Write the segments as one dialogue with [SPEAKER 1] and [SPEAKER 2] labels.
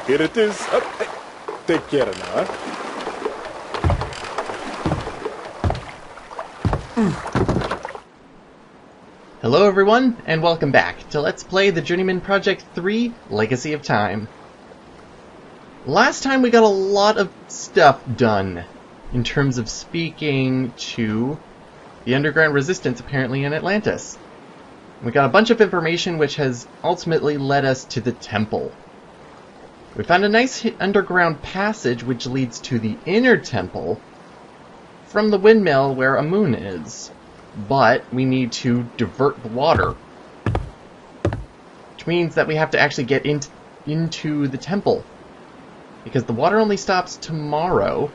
[SPEAKER 1] Here it is. Take care now.
[SPEAKER 2] Hello everyone, and welcome back to Let's Play the Journeyman Project 3 Legacy of Time. Last time we got a lot of stuff done in terms of speaking to the underground resistance apparently in Atlantis. We got a bunch of information which has ultimately led us to the temple. We found a nice underground passage which leads to the inner temple from the windmill where a moon is. But we need to divert the water, which means that we have to actually get into the temple, because the water only stops tomorrow,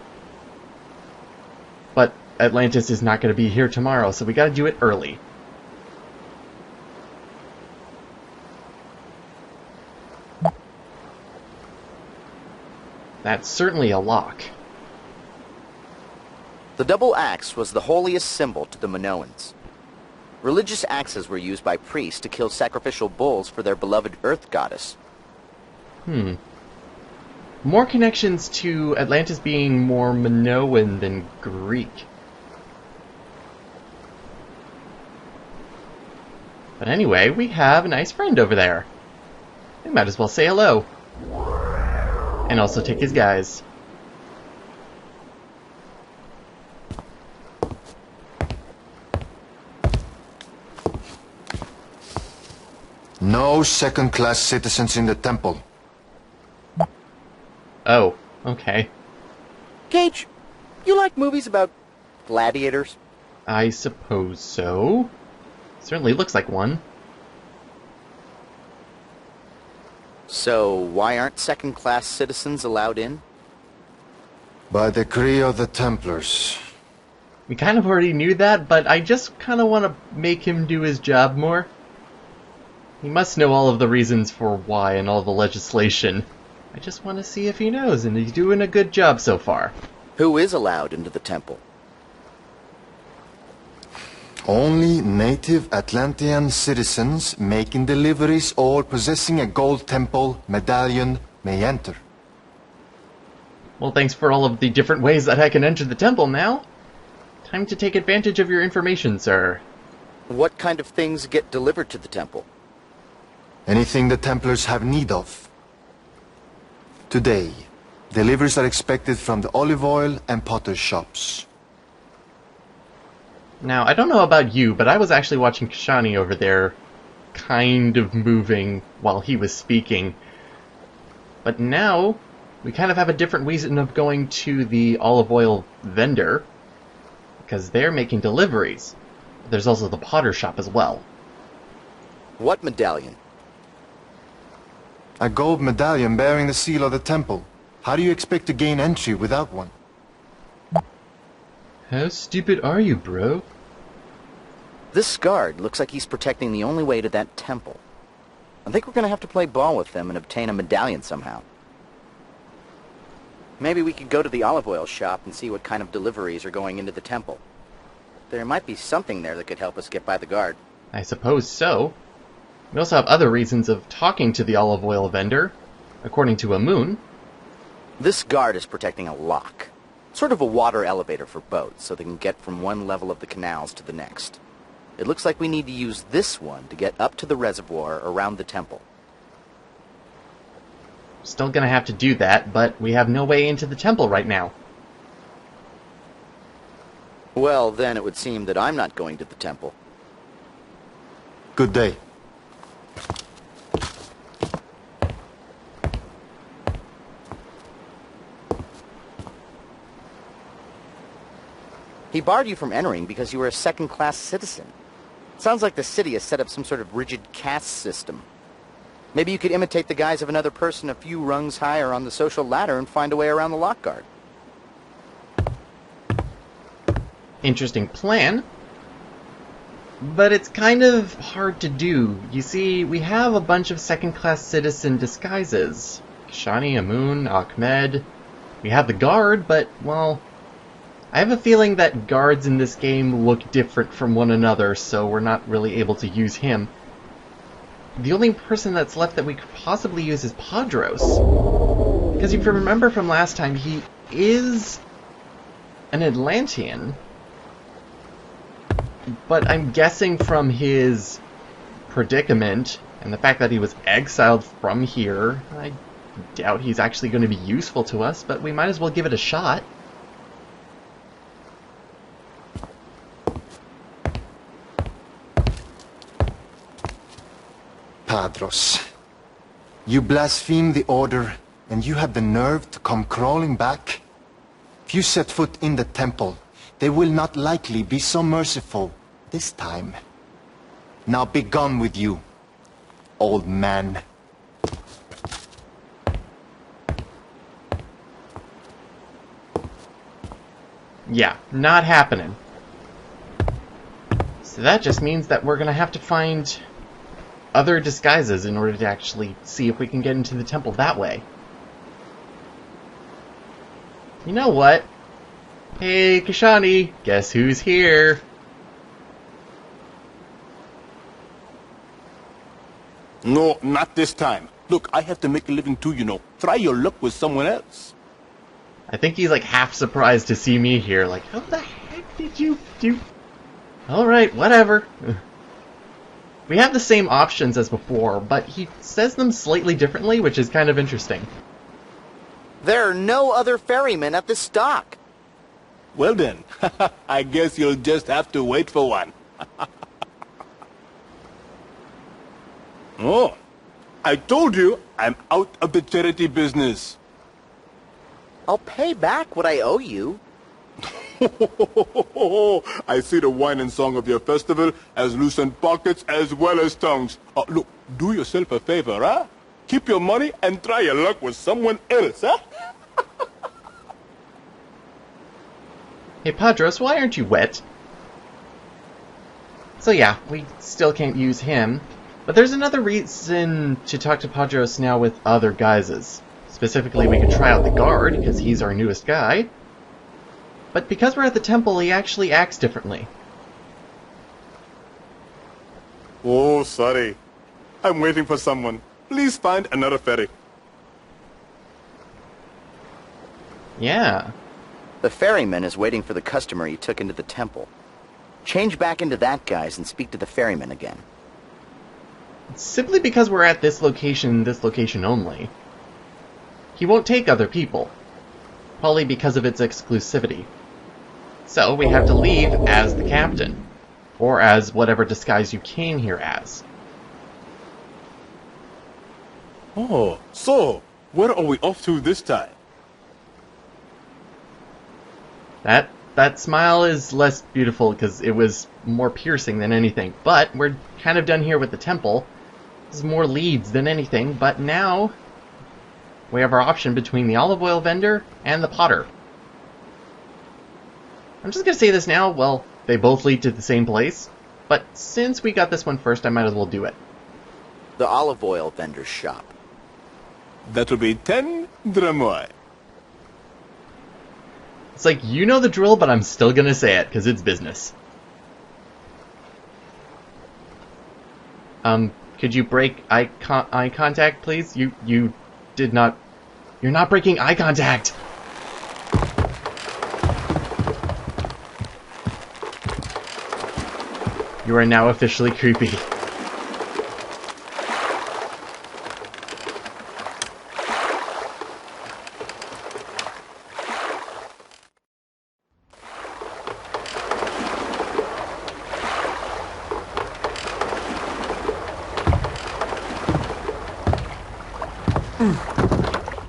[SPEAKER 2] but Atlantis is not going to be here tomorrow, so we got to do it early. That's certainly a lock.
[SPEAKER 3] The double axe was the holiest symbol to the Minoans. Religious axes were used by priests to kill sacrificial bulls for their beloved earth goddess.
[SPEAKER 2] More connections to Atlantis being more Minoan than Greek. But anyway, we have a nice friend over there. We might as well say hello. And also take his guys.
[SPEAKER 4] No second-class citizens in the temple.
[SPEAKER 2] Oh, okay.
[SPEAKER 3] Gage, you like movies about gladiators?
[SPEAKER 2] I suppose so. Certainly looks like one.
[SPEAKER 3] So, why aren't second-class citizens allowed in?
[SPEAKER 4] By decree of the Templars.
[SPEAKER 2] We kind of already knew that, but I just kind of want to make him do his job more. He must know all of the reasons for why and all the legislation. I just want to see if he knows, and he's doing a good job so far.
[SPEAKER 3] Who is allowed into the temple?
[SPEAKER 4] Only native Atlantean citizens making deliveries or possessing a gold temple medallion may enter.
[SPEAKER 2] Well, thanks for all of the different ways that I can enter the temple now. Time to take advantage of your information, sir.
[SPEAKER 3] What kind of things get delivered to the temple?
[SPEAKER 4] Anything the Templars have need of. Today, deliveries are expected from the olive oil and potter shops.
[SPEAKER 2] Now, I don't know about you, but I was actually watching Kashani over there, kind of moving while he was speaking. But now, we kind of have a different reason of going to the olive oil vendor, because they're making deliveries. There's also the potter shop as well.
[SPEAKER 3] What medallion?
[SPEAKER 4] A gold medallion bearing the seal of the temple. How do you expect to gain entry without one?
[SPEAKER 2] How stupid are you, bro?
[SPEAKER 3] This guard looks like he's protecting the only way to that temple. I think we're going to have to play ball with them and obtain a medallion somehow. Maybe we could go to the olive oil shop and see what kind of deliveries are going into the temple. There might be something there that could help us get by the guard.
[SPEAKER 2] I suppose so. We also have other reasons of talking to the olive oil vendor, according to Amun.
[SPEAKER 3] This guard is protecting a lock. Sort of a water elevator for boats, so they can get from one level of the canals to the next. It looks like we need to use this one to get up to the reservoir around the temple.
[SPEAKER 2] Still gonna have to do that, but we have no way into the temple right now.
[SPEAKER 3] Well, then it would seem that I'm not going to the temple.
[SPEAKER 4] Good day.
[SPEAKER 3] He barred you from entering because you were a second-class citizen. Sounds like the city has set up some sort of rigid caste system. Maybe you could imitate the guise of another person a few rungs higher on the social ladder and find a way around the lock guard.
[SPEAKER 2] Interesting plan. But it's kind of hard to do. You see, we have a bunch of second-class citizen disguises. Kashani, Amun, Ahmed. We have the guard, but, well, I have a feeling that guards in this game look different from one another, so we're not really able to use him. The only person that's left that we could possibly use is Padros. Because if you remember from last time, he is an Atlantean, but I'm guessing from his predicament and the fact that he was exiled from here, I doubt he's actually going to be useful to us, but we might as well give it a shot.
[SPEAKER 4] Padros, you blaspheme the order, and you have the nerve to come crawling back? If you set foot in the temple, they will not likely be so merciful this time. Now be gone with you, old man.
[SPEAKER 2] Yeah, not happening. So that just means that we're gonna have to find other disguises in order to actually see if we can get into the temple that way. You know what? Hey, Kashani, guess who's here?
[SPEAKER 1] No, not this time. Look, I have to make a living too, you know. Try your luck with someone else.
[SPEAKER 2] I think he's like half surprised to see me here, like, how the heck did you do? Alright, whatever. We have the same options as before, but he says them slightly differently, which is kind of interesting.
[SPEAKER 3] There are no other ferrymen at this dock.
[SPEAKER 1] Well then, I guess you'll just have to wait for one. Oh, I told you I'm out of the charity business.
[SPEAKER 3] I'll pay back what I owe you.
[SPEAKER 1] I see the wine and song of your festival has loosened pockets as well as tongues. Look, do yourself a favor, huh? Keep your money and try your luck with someone else, huh?
[SPEAKER 2] Hey Padros, why aren't you wet? So yeah, we still can't use him. But there's another reason to talk to Padros now with other guises. Specifically, we could try out the guard, because he's our newest guy. But because we're at the temple, he actually acts differently.
[SPEAKER 1] Oh, sorry. I'm waiting for someone. Please find another ferry.
[SPEAKER 2] Yeah.
[SPEAKER 3] The ferryman is waiting for the customer he took into the temple. Change back into that guise and speak to the ferryman again.
[SPEAKER 2] Simply because we're at this location only. He won't take other people. Probably because of its exclusivity. So we have to leave as the captain. Or as whatever disguise you came here as.
[SPEAKER 1] Oh, so, where are we off to this time?
[SPEAKER 2] That smile is less beautiful because it was more piercing than anything. But we're kind of done here with the temple. This is more leads than anything, but now we have our option between the olive oil vendor and the potter. I'm just going to say this now, well, they both lead to the same place, but since we got this one first, I might as well do it.
[SPEAKER 3] The olive oil vendor's shop.
[SPEAKER 1] That'll be 10 dramoy.
[SPEAKER 2] It's like, you know the drill, but I'm still going to say it, because it's business. Could you break eye contact, please? You did not... You're not breaking eye contact! You are now officially creepy.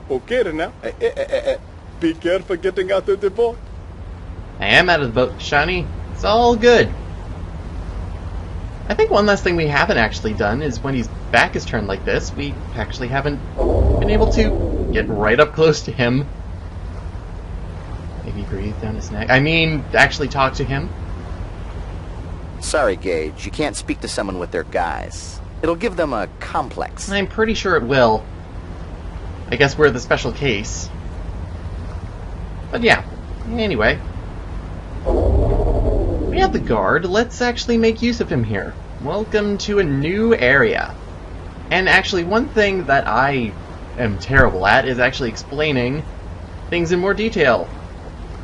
[SPEAKER 1] Okay then now. Be careful getting out of the boat.
[SPEAKER 2] I am out of the boat, Shani. It's all good. I think one last thing we haven't actually done is when his back is turned like this, we actually haven't been able to get right up close to him. Maybe breathe down his neck. I mean, actually talk to him.
[SPEAKER 3] Sorry, Gage. You can't speak to someone with their guise. It'll give them a complex.
[SPEAKER 2] I'm pretty sure it will. I guess we're the special case. But yeah, anyway. We have the guard. Let's actually make use of him here. Welcome to a new area. And actually, one thing that I am terrible at is actually explaining things in more detail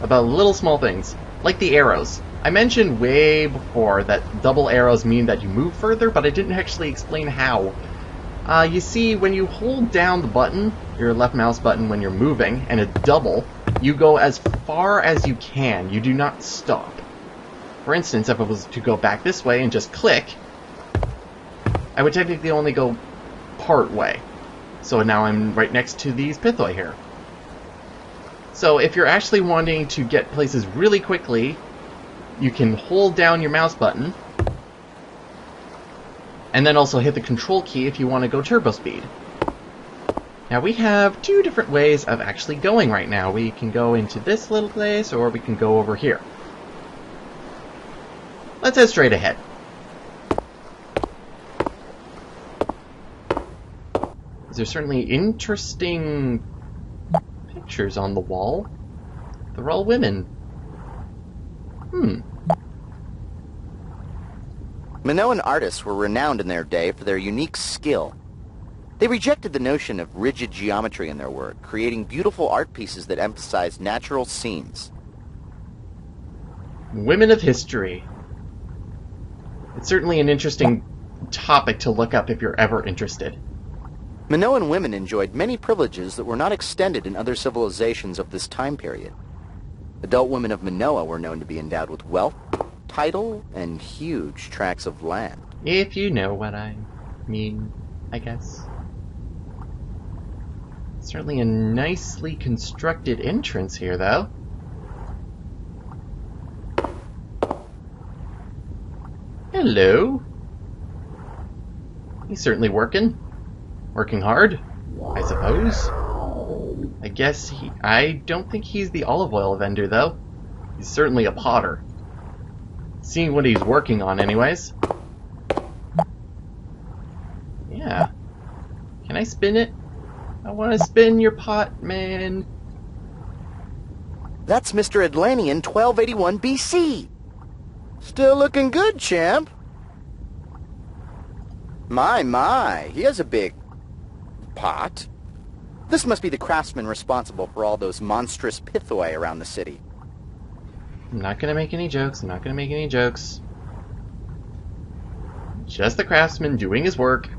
[SPEAKER 2] about little small things, like the arrows. I mentioned way before that double arrows mean that you move further, but I didn't actually explain how. You see, when you hold down the button, your left mouse button when you're moving, and a double, you go as far as you can. You do not stop. For instance, if I was to go back this way and just click, I would technically only go part way. So now I'm right next to these Pithoi here. So if you're actually wanting to get places really quickly, you can hold down your mouse button, and then also hit the control key if you want to go turbo speed. Now we have two different ways of actually going right now. We can go into this little place, or we can go over here. Let's head straight ahead. There's certainly interesting pictures on the wall. They're all women.
[SPEAKER 3] Minoan artists were renowned in their day for their unique skill. They rejected the notion of rigid geometry in their work, creating beautiful art pieces that emphasized natural scenes.
[SPEAKER 2] Women of history. It's certainly an interesting topic to look up if you're ever interested.
[SPEAKER 3] Minoan women enjoyed many privileges that were not extended in other civilizations of this time period. Adult women of Minoa were known to be endowed with wealth, title, and huge tracts of land.
[SPEAKER 2] If you know what I mean, I guess. Certainly a nicely constructed entrance here, though. Hello. He's certainly working. Working hard, I suppose. I don't think he's the olive oil vendor, though. He's certainly a potter. Seeing what he's working on, anyways. Yeah. Can I spin it? I want to spin your pot, man.
[SPEAKER 3] That's Mr. Atlantean 1281 BC. Still looking good, champ. My, he has a big pot. This must be the craftsman responsible for all those monstrous Pithoi around the city.
[SPEAKER 2] I'm not gonna make any jokes. Just the craftsman doing his work.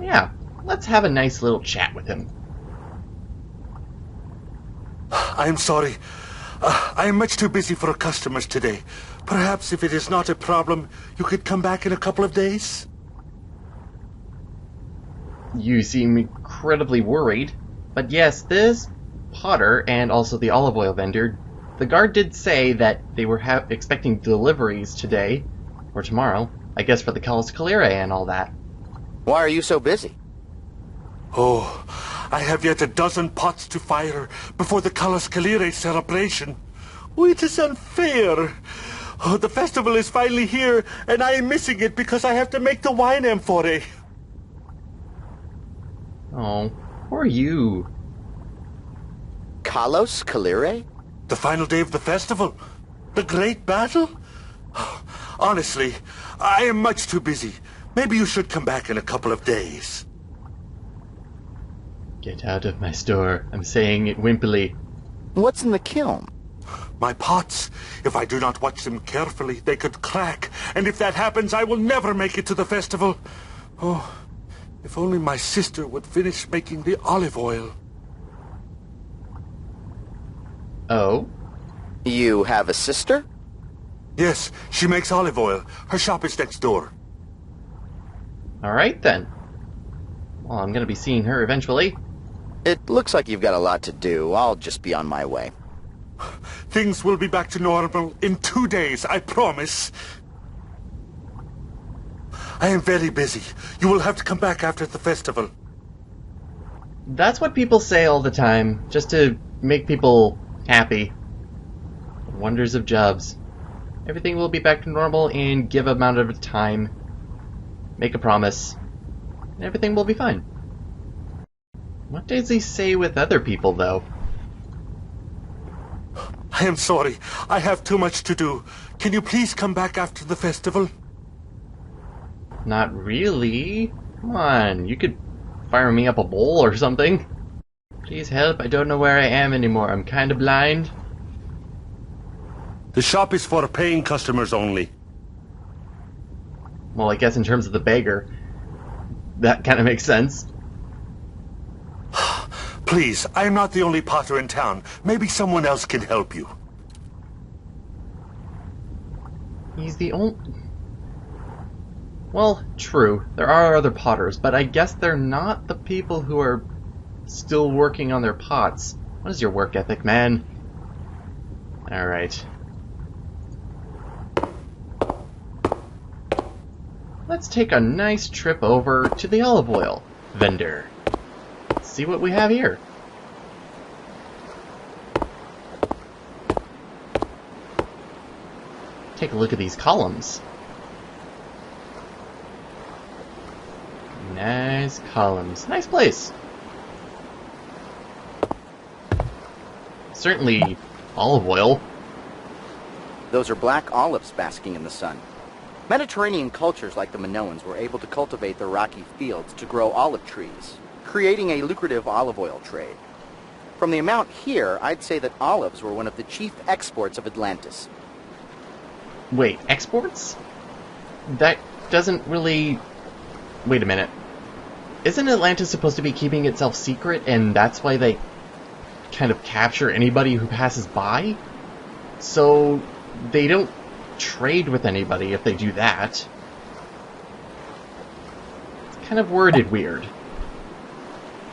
[SPEAKER 2] Yeah, let's have a nice little chat with him.
[SPEAKER 5] I'm sorry. I am much too busy for customers today. Perhaps if it is not a problem, you could come back in a couple of days?
[SPEAKER 2] You seem incredibly worried. But yes, this potter and also the olive oil vendor, the guard did say that they were expecting deliveries today, or tomorrow, I guess for the Callus Calire and all that.
[SPEAKER 3] Why are you so busy?
[SPEAKER 5] Oh, I have yet a dozen pots to fire before the Callus Calire celebration. Oh, it is unfair. Oh, the festival is finally here, and I am missing it because I have to make the wine amphore.
[SPEAKER 2] Oh, who are you?
[SPEAKER 3] Callus Calire?
[SPEAKER 5] The final day of the festival? The great battle? Honestly, I am much too busy. Maybe you should come back in a couple of days.
[SPEAKER 2] Get out of my store. I'm saying it wimpily.
[SPEAKER 3] What's in the kiln?
[SPEAKER 5] My pots. If I do not watch them carefully, they could crack. And if that happens, I will never make it to the festival. Oh, if only my sister would finish making the olive oil.
[SPEAKER 2] Oh?
[SPEAKER 3] You have a sister?
[SPEAKER 5] Yes, she makes olive oil. Her shop is next door.
[SPEAKER 2] Alright then. Well, I'm gonna be seeing her eventually.
[SPEAKER 3] It looks like you've got a lot to do. I'll just be on my way.
[SPEAKER 5] Things will be back to normal in 2 days, I promise. I am very busy. You will have to come back after the festival.
[SPEAKER 2] That's what people say all the time, just to make people happy. Wonders of jobs. Everything will be back to normal in give amount of time. Make a promise. And everything will be fine. What does he say with other people, though?
[SPEAKER 5] I am sorry. I have too much to do. Can you please come back after the festival?
[SPEAKER 2] Not really. Come on, you could fire me up a bowl or something. Please help, I don't know where I am anymore. I'm kinda blind.
[SPEAKER 5] The shop is for paying customers only.
[SPEAKER 2] Well, I guess in terms of the beggar, that kinda makes sense.
[SPEAKER 5] Please, I am not the only potter in town. Maybe someone else can help you.
[SPEAKER 2] He's the only... Well, true. There are other potters, but I guess they're not the people who are still working on their pots. What is your work ethic, man? Alright. Let's take a nice trip over to the olive oil vendor. See what we have here. Take a look at these columns. Nice columns. Nice place. Certainly olive oil.
[SPEAKER 3] Those are black olives basking in the sun. Mediterranean cultures like the Minoans were able to cultivate their rocky fields to grow olive trees, creating a lucrative olive oil trade. From the amount here, I'd say that olives were one of the chief exports of Atlantis.
[SPEAKER 2] Wait, exports? That doesn't really... Wait a minute. Isn't Atlantis supposed to be keeping itself secret, and that's why they kind of capture anybody who passes by? So they don't trade with anybody if they do that. It's kind of worded weird.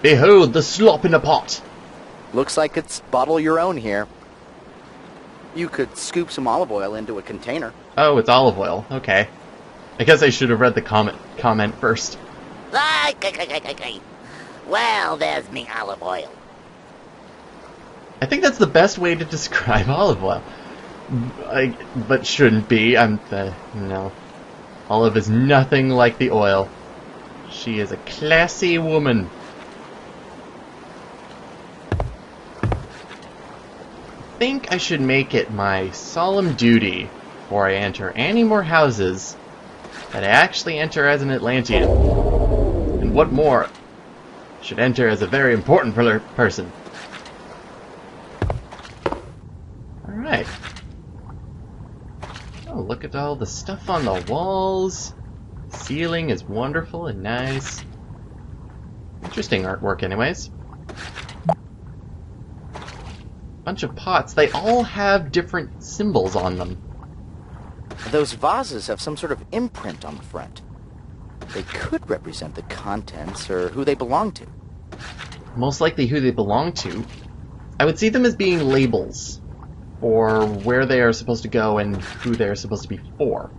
[SPEAKER 2] Behold the slop in a pot!
[SPEAKER 3] Looks like it's bottle your own here. You could scoop some olive oil into a container.
[SPEAKER 2] Oh, it's olive oil. Okay. I guess I should have read the comment first.
[SPEAKER 6] Well, there's me olive oil.
[SPEAKER 2] I think that's the best way to describe olive oil. But shouldn't be. No. Olive is nothing like the oil. She is a classy woman. I think I should make it my solemn duty before I enter any more houses that I actually enter as an Atlantean. And what more, should enter as a very important person. Alright. Oh, look at all the stuff on the walls. Ceiling is wonderful and nice. Interesting artwork anyways. Bunch of pots. They all have different symbols on them.
[SPEAKER 3] Those vases have some sort of imprint on the front. They could represent the contents or who they belong to.
[SPEAKER 2] Most likely who they belong to. I would see them as being labels for where they are supposed to go and who they are supposed to be for.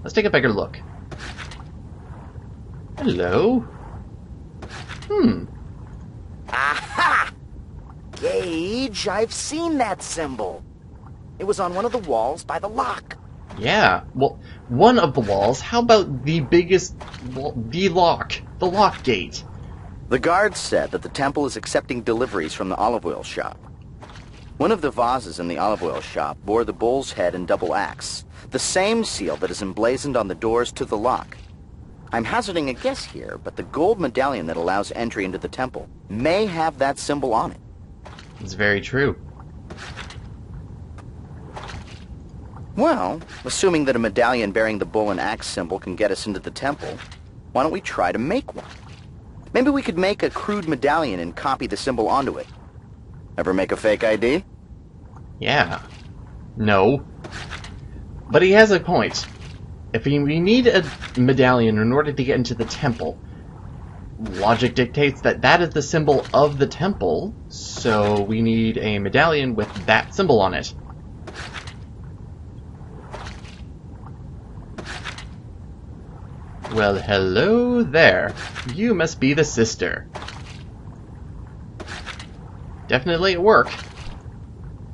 [SPEAKER 2] Let's take a better look. Hello?
[SPEAKER 3] Aha! Gage, I've seen that symbol. It was on one of the walls by the lock.
[SPEAKER 2] Yeah, well, one of the walls. How about the biggest... the lock gate?
[SPEAKER 3] The guards said that the temple is accepting deliveries from the olive oil shop. One of the vases in the olive oil shop bore the bull's head and double axe, the same seal that is emblazoned on the doors to the lock. I'm hazarding a guess here, but the gold medallion that allows entry into the temple may have that symbol on it.
[SPEAKER 2] It's very true.
[SPEAKER 3] Well, assuming that a medallion bearing the bull and axe symbol can get us into the temple, why don't we try to make one? Maybe we could make a crude medallion and copy the symbol onto it. Ever make a fake ID?
[SPEAKER 2] Yeah. No. But he has a point. If we need a medallion in order to get into the temple, logic dictates that that is the symbol of the temple, so we need a medallion with that symbol on it. Well, hello there. You must be the sister. Definitely at work.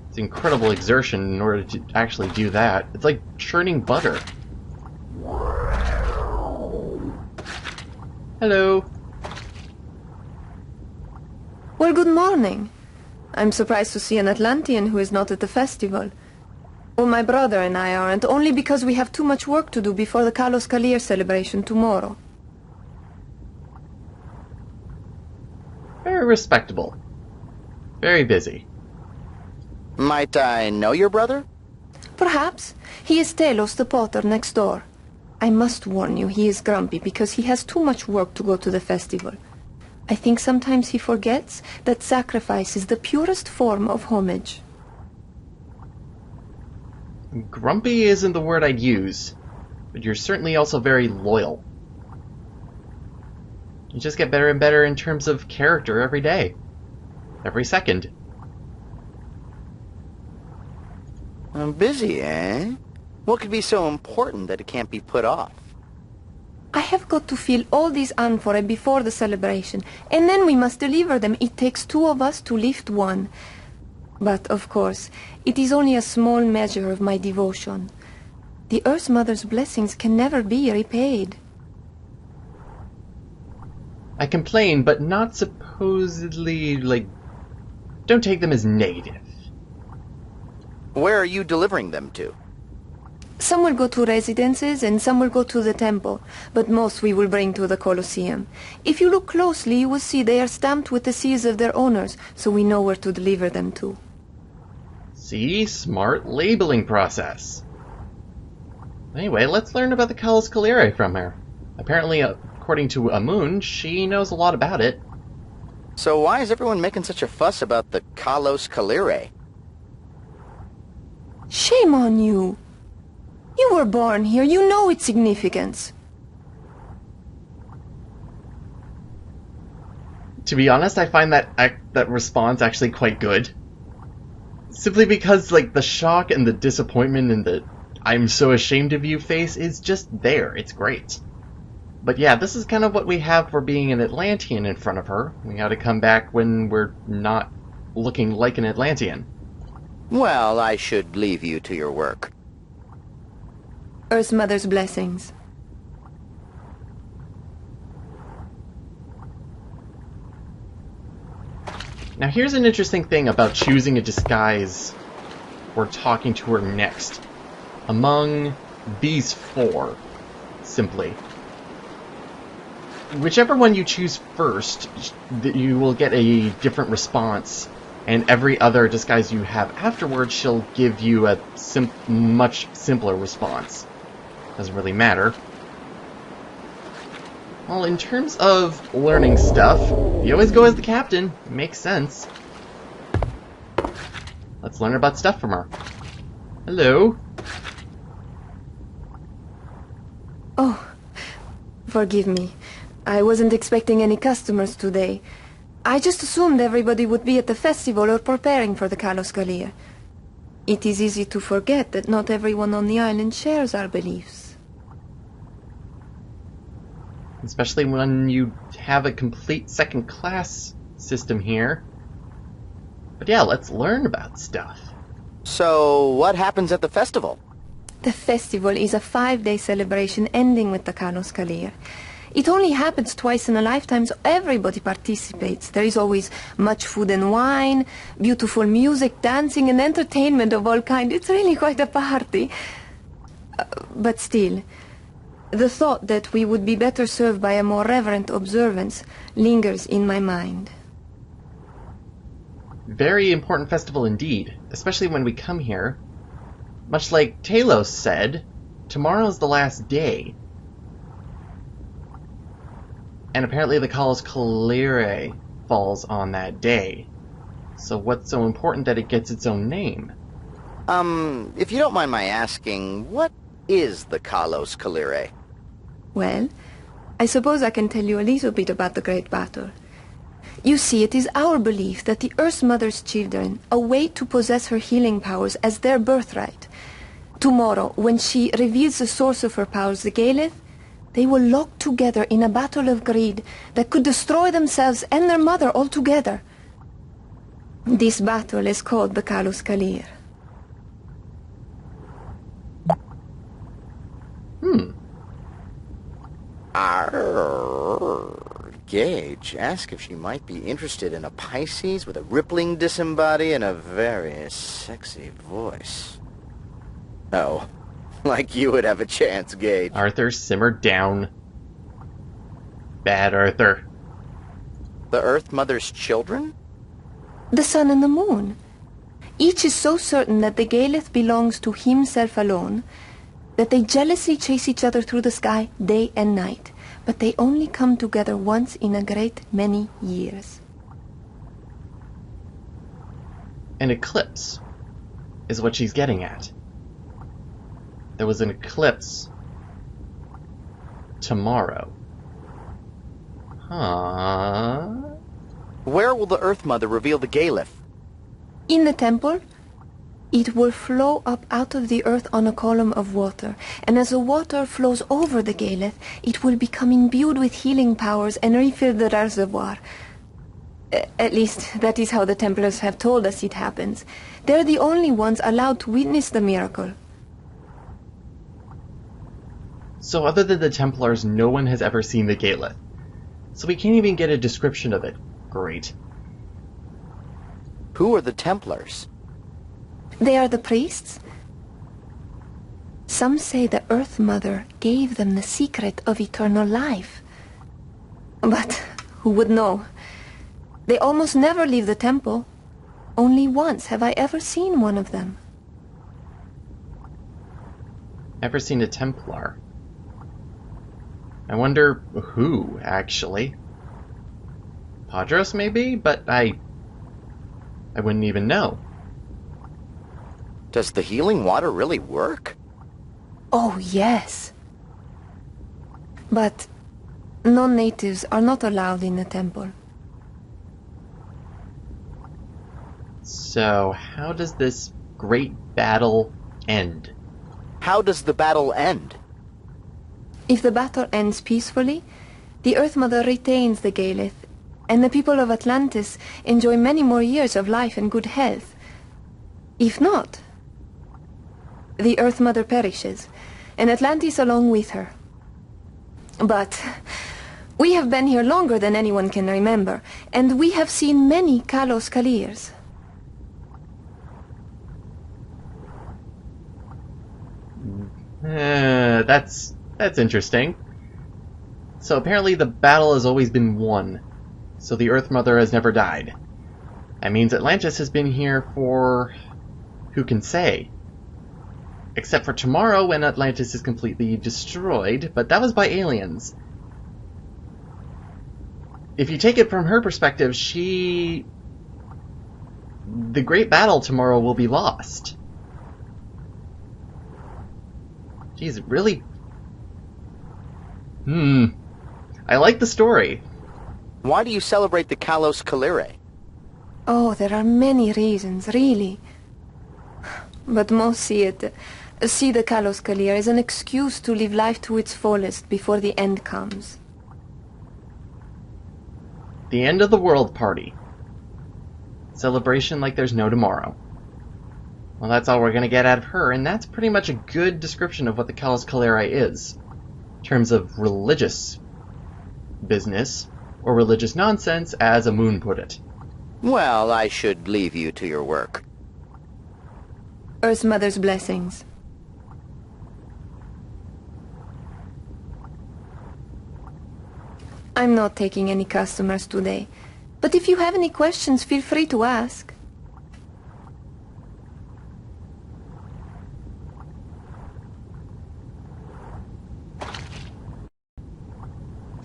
[SPEAKER 2] It's incredible exertion in order to actually do that. It's like churning butter. Hello.
[SPEAKER 7] Well, good morning. I'm surprised to see an Atlantean who is not at the festival. Well, my brother and I aren't, only because we have too much work to do before the Kalos Kalir celebration tomorrow.
[SPEAKER 2] Very respectable. Very busy.
[SPEAKER 3] Might I know your brother?
[SPEAKER 7] Perhaps. He is Telos, the potter, next door. I must warn you, he is grumpy because he has too much work to go to the festival. I think sometimes he forgets that sacrifice is the purest form of homage.
[SPEAKER 2] Grumpy isn't the word I'd use, but you're certainly also very loyal. You just get better and better in terms of character every day. Every second.
[SPEAKER 3] I'm busy, eh? What could be so important that it can't be put off?
[SPEAKER 7] I have got to fill all these amphorae before the celebration, and then we must deliver them. It takes 2 of us to lift one. But, of course, it is only a small measure of my devotion. The Earth Mother's blessings can never be repaid.
[SPEAKER 2] I complain, but not supposedly, don't take them as negative.
[SPEAKER 3] Where are you delivering them to?
[SPEAKER 7] Some will go to residences and some will go to the temple, but most we will bring to the Colosseum. If you look closely, you will see they are stamped with the seals of their owners, so we know where to deliver them to.
[SPEAKER 2] See? Smart labeling process. Anyway, let's learn about the Kalos Kalire from her. Apparently, according to Amun, she knows a lot about it.
[SPEAKER 3] So why is everyone making such a fuss about the Kalos Kalire?
[SPEAKER 7] Shame on you! You were born here, you know its significance.
[SPEAKER 2] To be honest, I find that response actually quite good. Simply because, the shock and the disappointment and the I'm so ashamed of you face is just there. It's great. But yeah, this is kind of what we have for being an Atlantean in front of her. We gotta come back when we're not looking like an Atlantean.
[SPEAKER 3] Well, I should leave you to your work.
[SPEAKER 7] Earth Mother's blessings.
[SPEAKER 2] Now here's an interesting thing about choosing a disguise or talking to her next. Among these 4, simply. Whichever one you choose first, you will get a different response, and every other disguise you have afterwards she'll give you a much simpler response. Doesn't really matter. Well, in terms of learning stuff, you always go as the captain. It makes sense. Let's learn about stuff from her. Hello.
[SPEAKER 7] Oh, forgive me. I wasn't expecting any customers today. I just assumed everybody would be at the festival or preparing for the Kalos Kalire. It is easy to forget that not everyone on the island shares our beliefs.
[SPEAKER 2] Especially when you have a complete second-class system here. But yeah, let's learn about stuff.
[SPEAKER 3] So, what happens at the festival?
[SPEAKER 7] The festival is a 5-day celebration ending with the Kalos Kalire. It only happens twice in a lifetime, so everybody participates. There is always much food and wine, beautiful music, dancing, and entertainment of all kinds. It's really quite a party. But still, the thought that we would be better served by a more reverent observance lingers in my mind.
[SPEAKER 2] Very important festival indeed, especially when we come here. Much like Talos said, tomorrow's the last day. And apparently the Kalos Kalire falls on that day. So what's so important that it gets its own name?
[SPEAKER 3] If you don't mind my asking, what is the Kalos Kalire?
[SPEAKER 7] Well, I suppose I can tell you a little bit about the Great Battle. You see, it is our belief that the Earth Mother's children await to possess her healing powers as their birthright. Tomorrow, when she reveals the source of her powers, the Galeth, they will lock together in a battle of greed that could destroy themselves and their mother altogether. This battle is called the Kalos Kalire.
[SPEAKER 3] Gage, ask if she might be interested in a Pisces with a rippling disembody and a very sexy voice. Oh, like you would have a chance, Gage.
[SPEAKER 2] Arthur, simmer down. Bad Arthur.
[SPEAKER 3] The Earth Mother's children?
[SPEAKER 7] The sun and the moon. Each is so certain that the Galeth belongs to himself alone that they jealously chase each other through the sky day and night, but they only come together once in a great many years.
[SPEAKER 2] An eclipse is what she's getting at. There was an eclipse tomorrow. Huh?
[SPEAKER 3] Where will the Earth Mother reveal the Galeth?
[SPEAKER 7] In the temple, it will flow up out of the earth on a column of water, and as the water flows over the Galeth, it will become imbued with healing powers and refill the reservoir. At least, that is how the Templars have told us it happens. They're the only ones allowed to witness the miracle.
[SPEAKER 2] So other than the Templars, no one has ever seen the Galeth. So we can't even get a description of it. Great.
[SPEAKER 3] Who are the Templars?
[SPEAKER 7] They are the priests. Some say the Earth Mother gave them the secret of eternal life. But who would know? They almost never leave the temple. Only once have I ever seen one of them.
[SPEAKER 2] Never seen a Templar. I wonder who, actually. Padros, maybe? But I wouldn't even know.
[SPEAKER 3] Does the healing water really work?
[SPEAKER 7] Oh, yes. But non-natives are not allowed in the temple.
[SPEAKER 2] So, how does this great battle end?
[SPEAKER 3] How does the battle end?
[SPEAKER 7] If the battle ends peacefully, the Earth Mother retains the Galeth, and the people of Atlantis enjoy many more years of life and good health. If not, the Earth Mother perishes, and Atlantis along with her. But we have been here longer than anyone can remember, and we have seen many Kalos Kalirs.
[SPEAKER 2] That's interesting. So apparently the battle has always been won, so the Earth Mother has never died. That means Atlantis has been here for... who can say? Except for tomorrow when Atlantis is completely destroyed, but that was by aliens. If you take it from her perspective, the great battle tomorrow will be lost. Jeez, really? I like the story.
[SPEAKER 3] Why do you celebrate the Kalos Kalire?
[SPEAKER 7] Oh, there are many reasons, really. But most see the Kalos Kalir as an excuse to live life to its fullest before the end comes.
[SPEAKER 2] The end of the world party. Celebration like there's no tomorrow. Well, that's all we're going to get out of her, and that's pretty much a good description of what the Kalos Kalire is, in terms of religious business, or religious nonsense, as Amun put it.
[SPEAKER 3] Well, I should leave you to your work.
[SPEAKER 7] Earth Mother's blessings. I'm not taking any customers today, but if you have any questions, feel free to ask.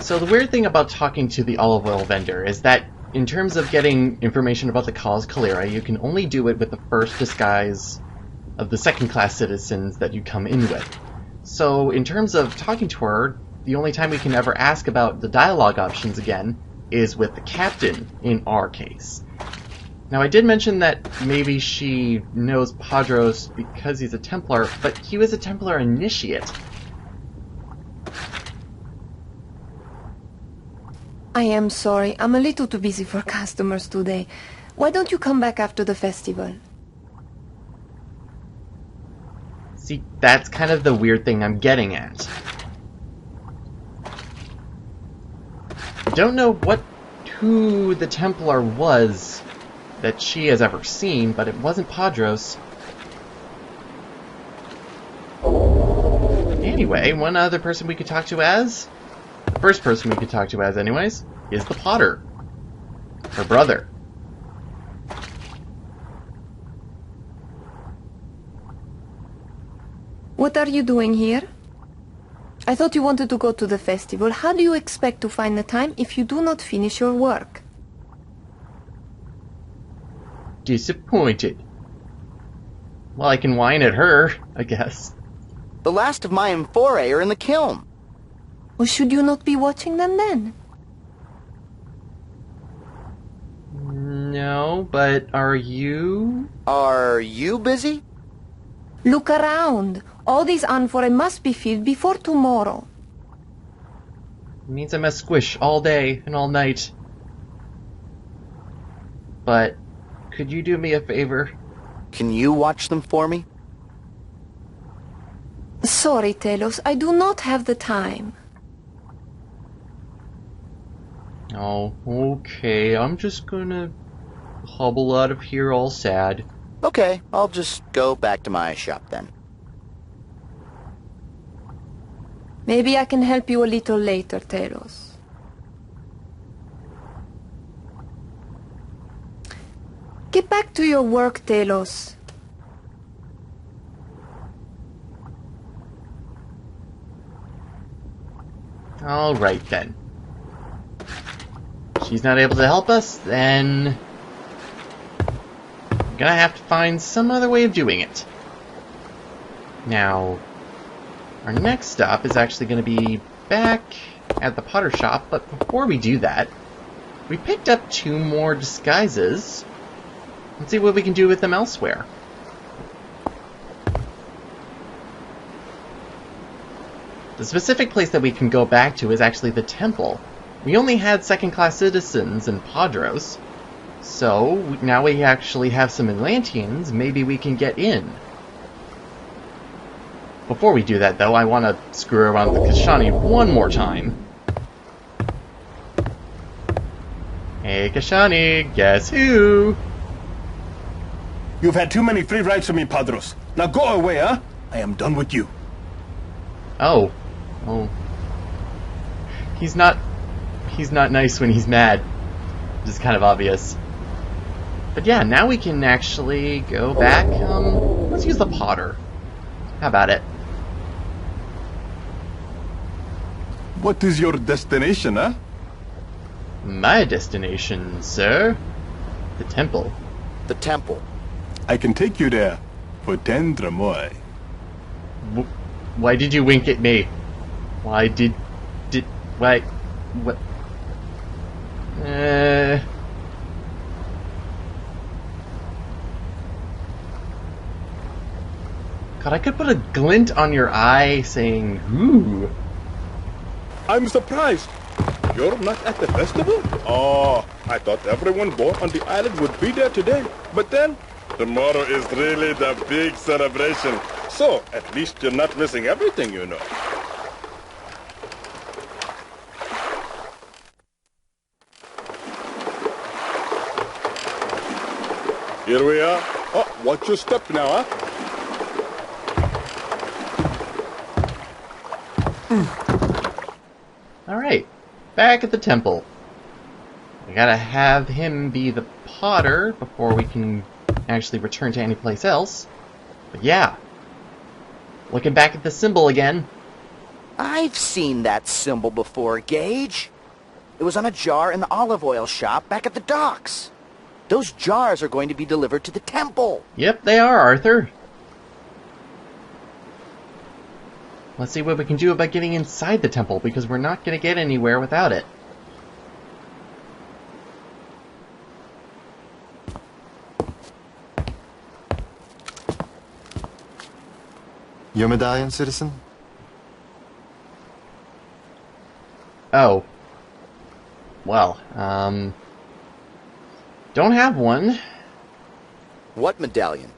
[SPEAKER 2] So the weird thing about talking to the olive oil vendor is that in terms of getting information about the Kalos Kalira, you can only do it with the first disguise of the second-class citizens that you come in with. So in terms of talking to her, the only time we can ever ask about the dialogue options again is with the captain, in our case. Now I did mention that maybe she knows Padros because he's a Templar, but he was a Templar initiate.
[SPEAKER 7] I am sorry, I'm a little too busy for customers today. Why don't you come back after the festival?
[SPEAKER 2] See, that's kind of the weird thing I'm getting at. I don't know who the Templar was that she has ever seen, but it wasn't Padros. Anyway, one other person we could talk to as, the first person we could talk to as anyways, is the Potter. Her brother.
[SPEAKER 7] What are you doing here? I thought you wanted to go to the festival. How do you expect to find the time if you do not finish your work?
[SPEAKER 2] Disappointed. Well, I can whine at her, I guess.
[SPEAKER 3] The last of my amphorae are in the kiln.
[SPEAKER 7] Well, should you not be watching them then?
[SPEAKER 2] No, but are you?
[SPEAKER 3] Are you busy?
[SPEAKER 7] Look around. All these amphorae must be filled before tomorrow.
[SPEAKER 2] It means I must squish all day and all night. But could you do me a favor?
[SPEAKER 3] Can you watch them for me?
[SPEAKER 7] Sorry, Telos, I do not have the time.
[SPEAKER 2] Oh, okay. I'm just gonna hobble out of here all sad.
[SPEAKER 3] Okay, I'll just go back to my shop then.
[SPEAKER 7] Maybe I can help you a little later, Telos. Get back to your work, Telos.
[SPEAKER 2] Alright then. She's not able to help us, then I'm gonna have to find some other way of doing it. Now, our next stop is actually going to be back at the Potter shop, but before we do that, we picked up 2 more disguises. Let's see what we can do with them elsewhere. The specific place that we can go back to is actually the temple. We only had second-class citizens in Padros, so now we actually have some Atlanteans, maybe we can get in. Before we do that, though, I want to screw around with Kashani one more time. Hey, Kashani, guess who?
[SPEAKER 1] You've had too many free rides from me, Padros. Now go away, huh? I am done with you.
[SPEAKER 2] Oh. Oh. He's not nice when he's mad. Which is kind of obvious. But yeah, now we can actually go back. Let's use the Potter. How about it?
[SPEAKER 1] What is your destination, huh?
[SPEAKER 2] My destination, sir? The temple.
[SPEAKER 3] The temple.
[SPEAKER 1] I can take you there for 10 dramoy.
[SPEAKER 2] Why did you wink at me? Why did... Why... What... God, I could put a glint on your eye saying, ooh.
[SPEAKER 1] I'm surprised. You're not at the festival? Oh, I thought everyone born on the island would be there today. But then, tomorrow is really the big celebration. So, at least you're not missing everything, you know. Here we are. Oh, watch your step now, huh?
[SPEAKER 2] Alright, back at the temple. We gotta have him be the Potter before we can actually return to any place else. But yeah, looking back at the symbol again.
[SPEAKER 3] I've seen that symbol before, Gage. It was on a jar in the olive oil shop back at the docks. Those jars are going to be delivered to the temple.
[SPEAKER 2] Yep, they are, Arthur. Let's see what we can do about getting inside the temple, because we're not going to get anywhere without it.
[SPEAKER 4] Your medallion, citizen?
[SPEAKER 2] Oh. Well, don't have one.
[SPEAKER 3] What medallion?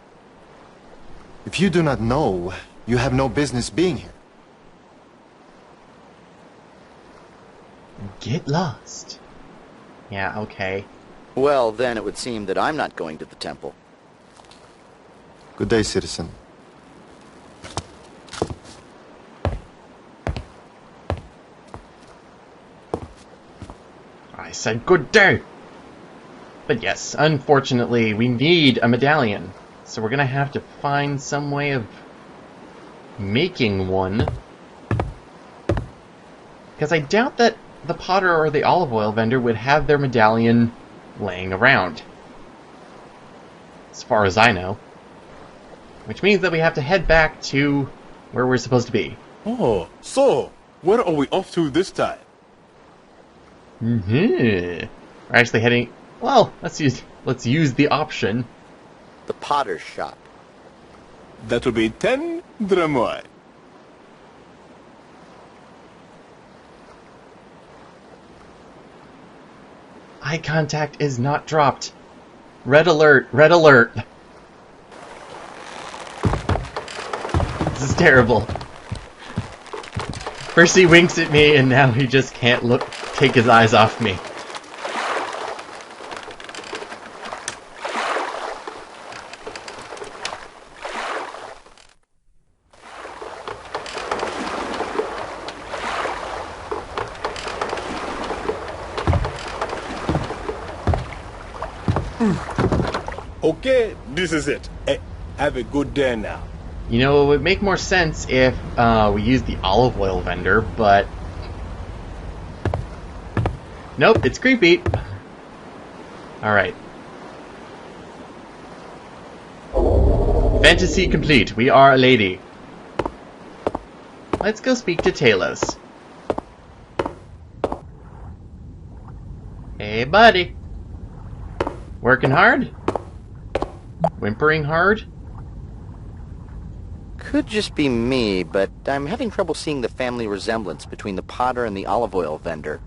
[SPEAKER 4] If you do not know, you have no business being here.
[SPEAKER 2] Get lost. Yeah, okay.
[SPEAKER 3] Well, then it would seem that I'm not going to the temple.
[SPEAKER 4] Good day, citizen.
[SPEAKER 2] I said good day. But yes, unfortunately, we need a medallion. So we're gonna have to find some way of making one. Because I doubt that the potter or the olive oil vendor would have their medallion laying around. As far as I know. Which means that we have to head back to where we're supposed to be.
[SPEAKER 1] Oh, so, where are we off to this time?
[SPEAKER 2] We're actually heading... Well, let's use the option.
[SPEAKER 3] The potter's shop.
[SPEAKER 1] That will be 10 drachmae.
[SPEAKER 2] Eye contact is not dropped. Red alert, red alert. This is terrible. First he winks at me, and now he just can't take his eyes off me.
[SPEAKER 1] Okay, this is it. Hey, have a good day now.
[SPEAKER 2] You know, it would make more sense if we used the olive oil vendor, but... Nope, it's creepy. Alright. Fantasy complete. We are a lady. Let's go speak to Talos. Hey, buddy. Working hard? Whimpering hard?
[SPEAKER 3] Could just be me, but I'm having trouble seeing the family resemblance between the potter and the olive oil vendor.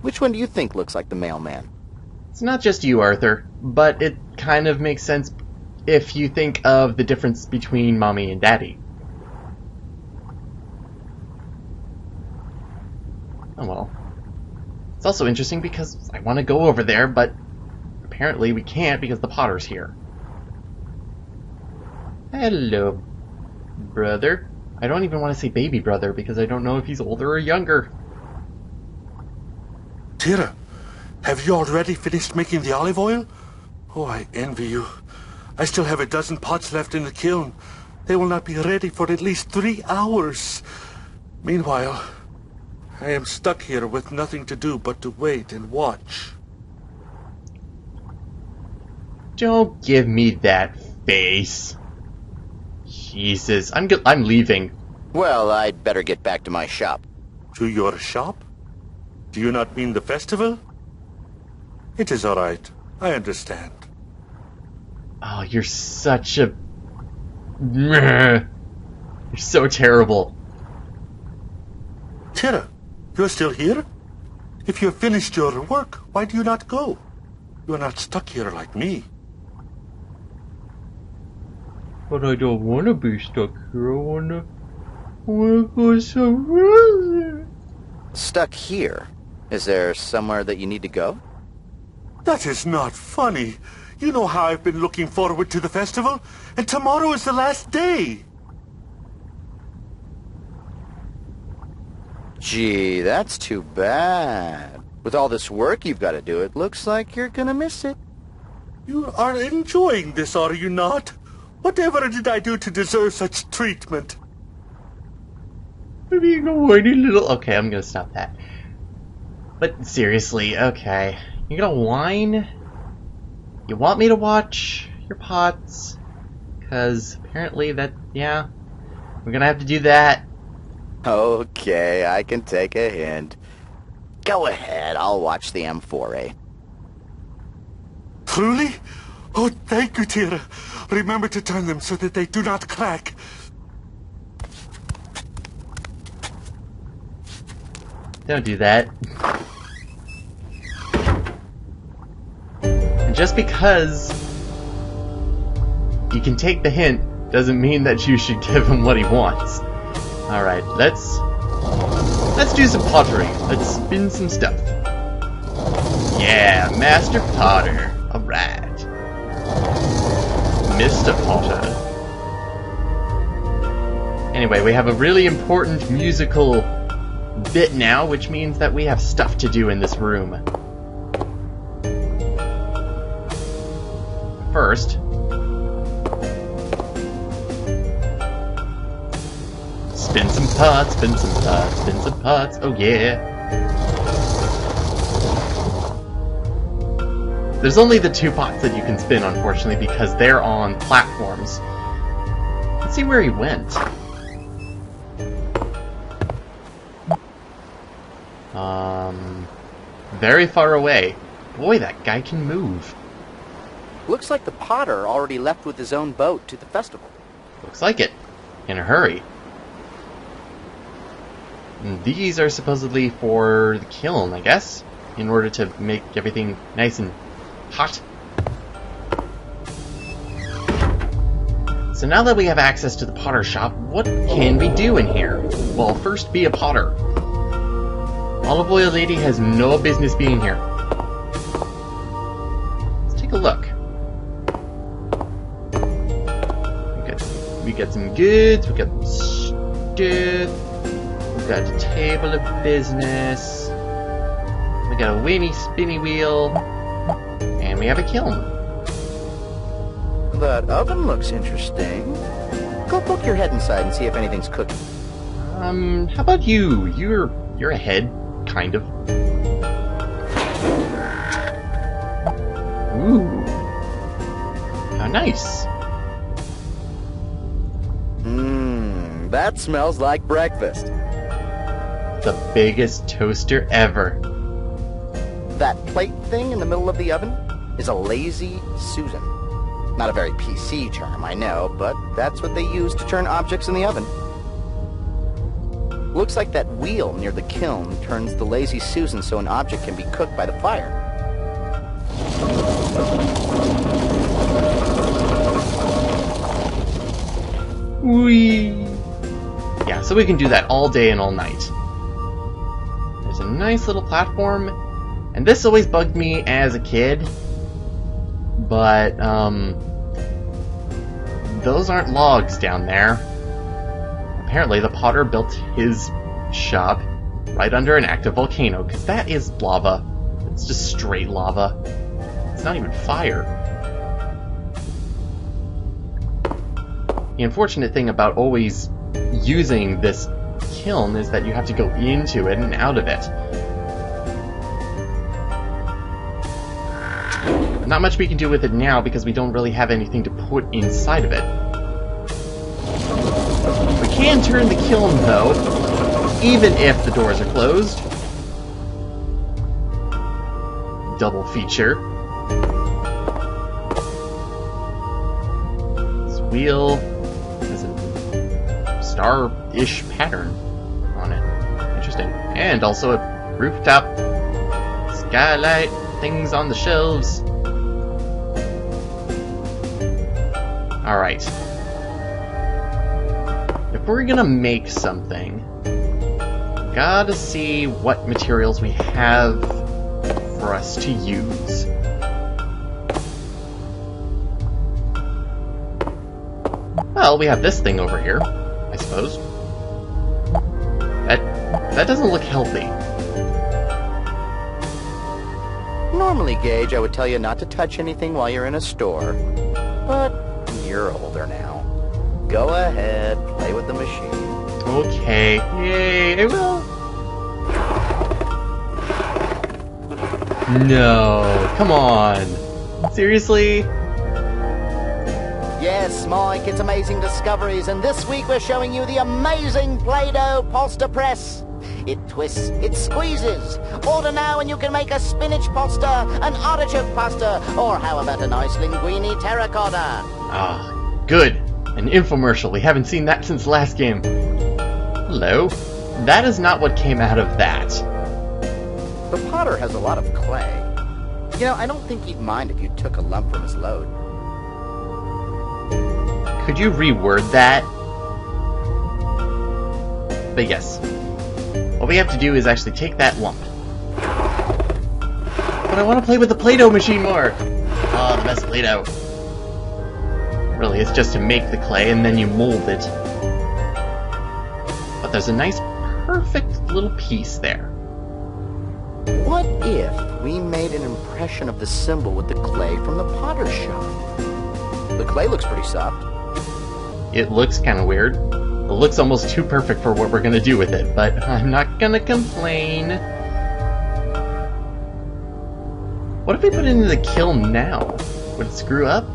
[SPEAKER 3] Which one do you think looks like the mailman?
[SPEAKER 2] It's not just you, Arthur, but it kind of makes sense if you think of the difference between Mommy and Daddy. Oh well. It's also interesting because I want to go over there, but apparently we can't because the potter's here. Hello, brother. I don't even want to say baby brother because I don't know if he's older or younger.
[SPEAKER 5] Tira, have you already finished making the olive oil? Oh, I envy you. I still have a dozen pots left in the kiln. They will not be ready for at least 3 hours. Meanwhile, I am stuck here with nothing to do but to wait and watch.
[SPEAKER 2] Don't give me that face. Jesus, I'm leaving.
[SPEAKER 3] Well, I'd better get back to my shop.
[SPEAKER 5] To your shop? Do you not mean the festival? It is all right. I understand.
[SPEAKER 2] Oh, you're such a... You're so terrible.
[SPEAKER 5] Tira, you're still here? If you have finished your work, why do you not go? You are not stuck here like me.
[SPEAKER 2] But I don't want to be stuck here. I want to go somewhere.
[SPEAKER 3] Stuck here? Is there somewhere that you need to go?
[SPEAKER 5] That is not funny. You know how I've been looking forward to the festival, and tomorrow is the last day.
[SPEAKER 3] Gee, that's too bad. With all this work you've got to do, it looks like you're gonna miss it.
[SPEAKER 5] You are enjoying this, are you not? Whatever did I do to deserve such treatment?
[SPEAKER 2] I'm being a whiny little... Okay, I'm gonna stop that. But seriously, okay. You're gonna whine? You want me to watch your pots? Because apparently that... Yeah. We're gonna have to do that.
[SPEAKER 3] Okay, I can take a hint. Go ahead, I'll watch the M4A.
[SPEAKER 5] Truly? Oh, thank you, Tira. Remember to turn them so that they do not crack.
[SPEAKER 2] Don't do that. And just because you can take the hint doesn't mean that you should give him what he wants. Alright, let's do some pottery. Let's spin some stuff. Yeah, Master Potter. Alright. Mr. Potter. Anyway, we have a really important musical bit now, which means that we have stuff to do in this room. first. Spin some pots, spin some pots, spin some pots, oh yeah. There's only the 2 pots that you can spin, unfortunately, because they're on platforms. Let's see where he went. Very far away. Boy, that guy can move.
[SPEAKER 3] Looks like the potter already left with his own boat to the festival.
[SPEAKER 2] Looks like it. In a hurry. And these are supposedly for the kiln, I guess, in order to make everything nice and hot. So now that we have access to the potter shop, what can we do in here? Well, first, be a potter. Olive Oil Lady has no business being here. Let's take a look. We got some goods, we got stuff, we got a table of business, we got a winny spinny wheel, and we have a kiln.
[SPEAKER 3] That oven looks interesting. Go poke your head inside and see if anything's cooking.
[SPEAKER 2] How about you? You're ahead, kind of. Ooh. How nice.
[SPEAKER 3] That smells like breakfast.
[SPEAKER 2] The biggest toaster ever.
[SPEAKER 3] That plate thing in the middle of the oven is a lazy Susan. Not a very PC term, I know, but that's what they use to turn objects in the oven. Looks like that wheel near the kiln turns the lazy Susan so an object can be cooked by the fire.
[SPEAKER 2] Whee! Yeah, so we can do that all day and all night. There's a nice little platform, and this always bugged me as a kid, but, those aren't logs down there. Apparently the potter built his shop right under an active volcano, because that is lava. It's just straight lava. It's not even fire. The unfortunate thing about always using this kiln is that you have to go into it and out of it. Not much we can do with it now because we don't really have anything to put inside of it. We can turn the kiln though, even if the doors are closed. Double feature. This wheel has a star-ish pattern on it. Interesting. And also a rooftop skylight, things on the shelves. Alright. If we're gonna make something, gotta see what materials we have for us to use. Well, we have this thing over here, I suppose. That doesn't look healthy.
[SPEAKER 3] Normally, Gage, I would tell you not to touch anything while you're in a store. But you're older now. Go ahead, play with the machine.
[SPEAKER 2] Okay. Yay, I will. No, come on. Seriously?
[SPEAKER 3] Yes, Mike, it's Amazing Discoveries, and this week we're showing you the amazing Play-Doh pasta press. It twists, it squeezes. Order now and you can make a spinach pasta, an artichoke pasta, or how about a nice linguine terracotta?
[SPEAKER 2] Ah, good. An infomercial. We haven't seen that since last game. Hello? That is not what came out of that.
[SPEAKER 3] The potter has a lot of clay. You know, I don't think he'd mind if you took a lump from his load.
[SPEAKER 2] Could you reword that? But yes. What we have to do is actually take that lump. But I want to play with the Play-Doh machine more! Oh, the best Play-Doh. Really, it's just to make the clay and then you mold it. But there's a nice, perfect little piece there.
[SPEAKER 3] What What if we made an impression of the symbol with the clay from the potter's shop? The clay looks pretty soft.
[SPEAKER 2] It looks kind of weird. It looks almost too perfect for what we're going to do with it, but I'm not going to complain. What if we put it into the kiln now? Would it screw up?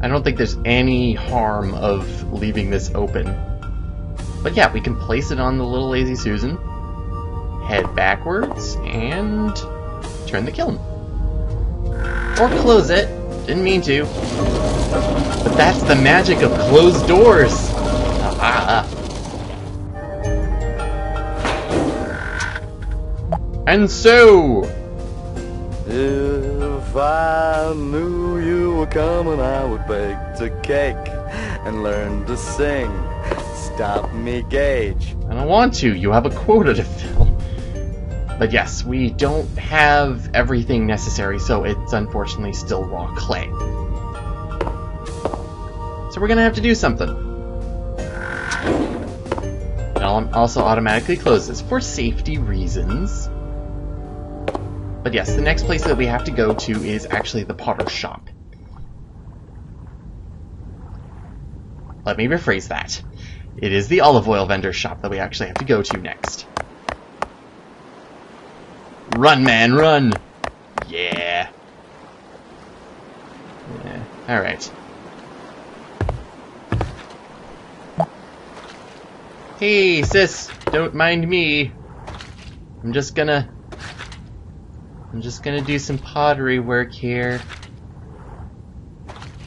[SPEAKER 2] I don't think there's any harm of leaving this open. But yeah, we can place it on the little Lazy Susan, head backwards, and turn the kiln. Or close it. Didn't mean to. But that's the magic of closed doors! Ah. And so...
[SPEAKER 3] If I knew you were coming, I would bake a cake and learn to sing. Stop me, Gage.
[SPEAKER 2] I don't want to. You have a quota to fill. But yes, we don't have everything necessary, so it's unfortunately still raw clay. So we're gonna have to do something. I'll also automatically close this for safety reasons. But yes, the next place that we have to go to is actually the potter's shop. Let me rephrase that. It is the olive oil vendor's shop that we actually have to go to next. Run, man, run! Yeah. Alright. Hey, sis, don't mind me. I'm just gonna do some pottery work here.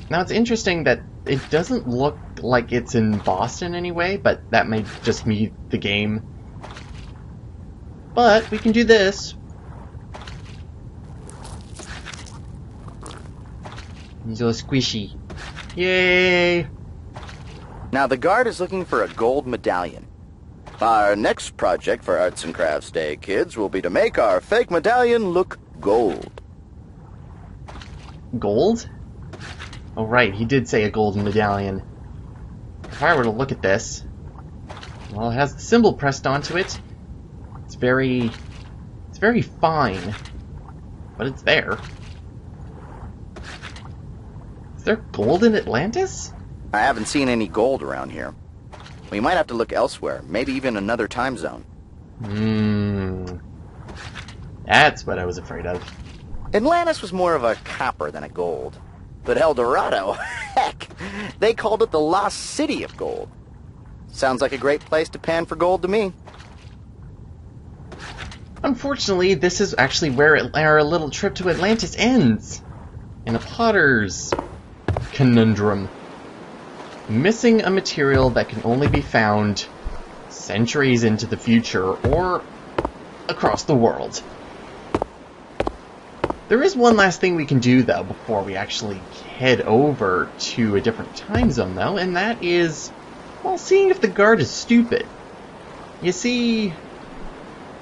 [SPEAKER 2] Now it's interesting that it doesn't look like it's in Boston anyway, but that may just be the game. But we can do this. He's all squishy. Yay!
[SPEAKER 3] Now the guard is looking for a gold medallion. Our next project for Arts and Crafts Day, kids, will be to make our fake medallion look gold.
[SPEAKER 2] Gold? Oh right, he did say a golden medallion. If I were to look at this, well, it has the symbol pressed onto it. It's very fine, but it's there. Is there gold in Atlantis?
[SPEAKER 3] I haven't seen any gold around here. We might have to look elsewhere, maybe even another time zone.
[SPEAKER 2] That's what I was afraid of.
[SPEAKER 3] Atlantis was more of a copper than a gold. But El Dorado, heck, they called it the Lost City of Gold. Sounds like a great place to pan for gold to me.
[SPEAKER 2] Unfortunately, this is actually where our little trip to Atlantis ends. In a potter's conundrum. Missing a material that can only be found centuries into the future or across the world. There is one last thing we can do, though, before we actually head over to a different time zone, though, and that is, well, seeing if the guard is stupid. You see,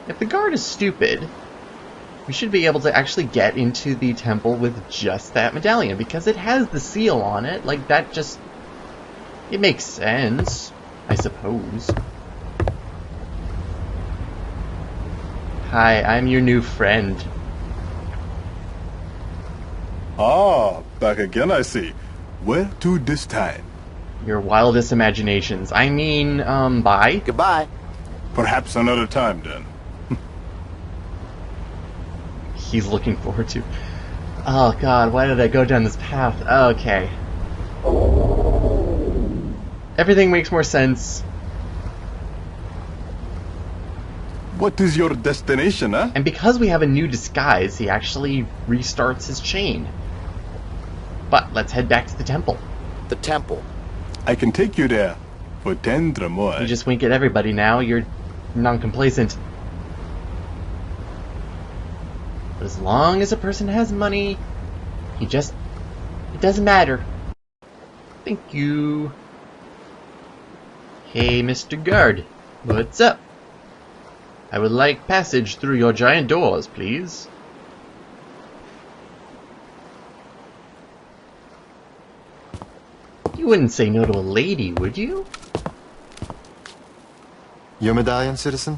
[SPEAKER 2] if the guard is stupid, we should be able to actually get into the temple with just that medallion, because it has the seal on it. Like, that just... it makes sense, I suppose. Hi, I'm your new friend.
[SPEAKER 1] Ah, back again, I see. Where to this time?
[SPEAKER 2] Your wildest imaginations. I mean, bye.
[SPEAKER 3] Goodbye.
[SPEAKER 1] Perhaps another time, then.
[SPEAKER 2] He's looking forward to... oh god, why did I go down this path? Okay. Everything makes more sense.
[SPEAKER 1] What is your destination, huh?
[SPEAKER 2] And because we have a new disguise, he actually restarts his chain. But let's head back to the temple.
[SPEAKER 3] The temple.
[SPEAKER 1] I can take you there for 10 drachma.
[SPEAKER 2] You just wink at everybody now, you're non-complacent. But as long as a person has money, it doesn't matter. Thank you. Hey, Mr. Guard. What's up? I would like passage through your giant doors, please. wouldn't say no to a lady, would you?
[SPEAKER 4] Your medallion, citizen?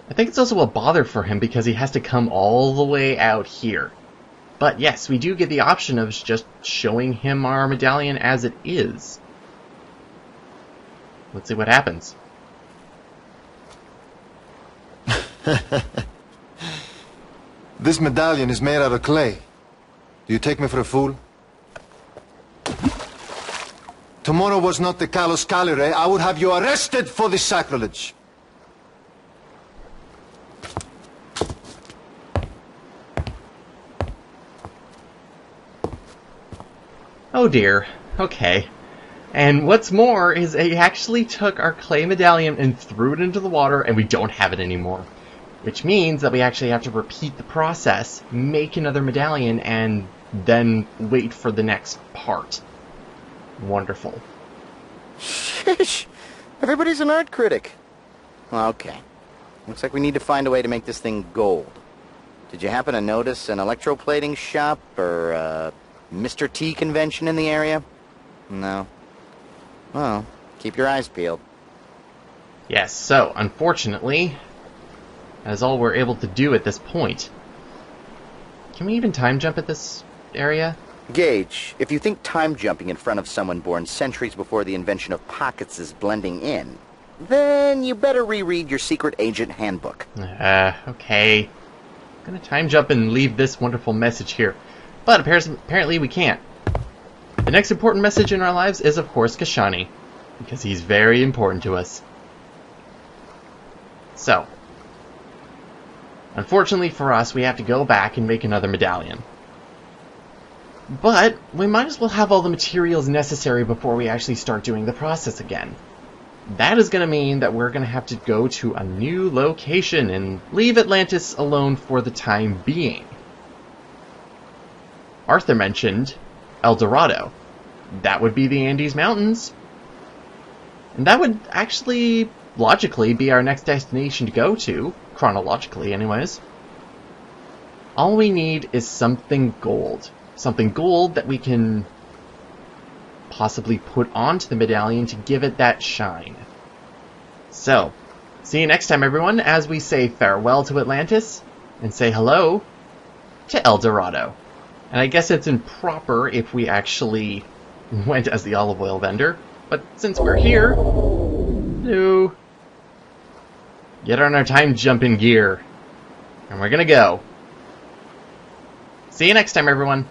[SPEAKER 2] I think it's also a bother for him because he has to come all the way out here. But yes, we do get the option of just showing him our medallion as it is. Let's see what happens.
[SPEAKER 4] This medallion is made out of clay. Do you take me for a fool? Tomorrow was not the Kalos Kalire, I would have you arrested for this sacrilege.
[SPEAKER 2] Oh dear. Okay. And what's more is he actually took our clay medallion and threw it into the water, and we don't have it anymore. Which means that we actually have to repeat the process, make another medallion, and then wait for the next part. Wonderful.
[SPEAKER 3] Shish! Everybody's an art critic. Okay. Looks like we need to find a way to make this thing gold. Did you happen to notice an electroplating shop or a Mr. T convention in the area? No. Well, keep your eyes peeled.
[SPEAKER 2] Yes, so, unfortunately, that is all we're able to do at this point. Can we even time jump at this area?
[SPEAKER 3] Gage, if you think time jumping in front of someone born centuries before the invention of pockets is blending in, then you better reread your secret agent handbook.
[SPEAKER 2] Okay. I'm gonna time jump and leave this wonderful message here. But apparently we can't. The next important message in our lives is, of course, Kashani, because he's very important to us. So, unfortunately for us, we have to go back and make another medallion. But we might as well have all the materials necessary before we actually start doing the process again. That is going to mean that we're going to have to go to a new location and leave Atlantis alone for the time being. Arthur mentioned El Dorado. That would be the Andes Mountains. And that would actually, logically, be our next destination to go to, chronologically anyways. All we need is something gold. Something gold that we can possibly put onto the medallion to give it that shine. So, see you next time, everyone, as we say farewell to Atlantis and say hello to El Dorado. And I guess it's improper if we actually went as the olive oil vendor, but since we're here, no, get on our time jumping gear, and we're gonna go. See you next time, everyone.